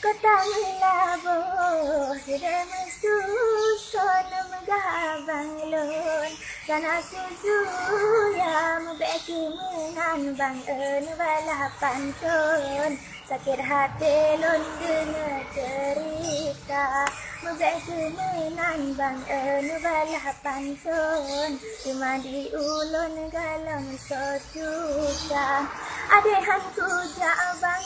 Kota melabur, tidak mesusun menggabang lon. Karena susu yang membeki menan bangun balapan ton. Sakit hati lon dengar cerita, membeki menan bangun balapan ton. Cuma di ulun galang sojuka. Ada hantu jabang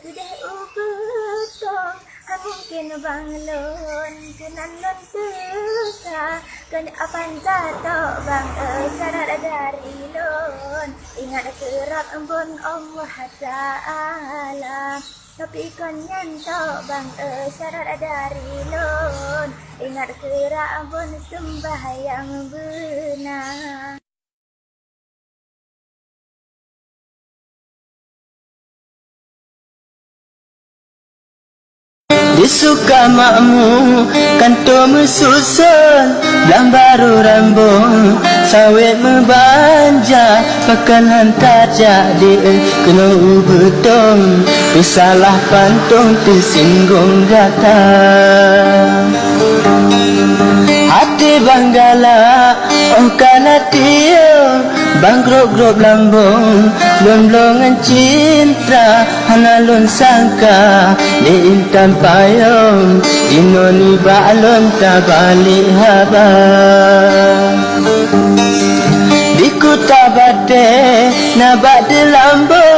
gede ubutong. Mungkin bang lon kenan lon teka kan apan zato bang cara dari lon ingat kerap embun Allah Ta'ala tapi kan nyanto bang cara dari lon ingat kerap embun sembah yang benar. Disuka makmu kanto mesusun Belang baru rambung sawit membanja Pakan hantar jadi kena betong Disalah pantung tersinggung datang Hati banggala oh kana dia Bang grop-grop lambung Lon-longan cinta Hana lon sangka Di intan payung Inoni balon tak balik haba Di kuta bate Nabak di lambu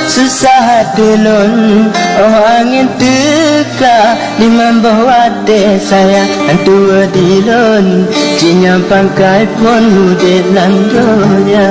Susah hati lon Oh angin teka Di membah wate sayang Antua di lon Cinya pangkai pun Mudik landonya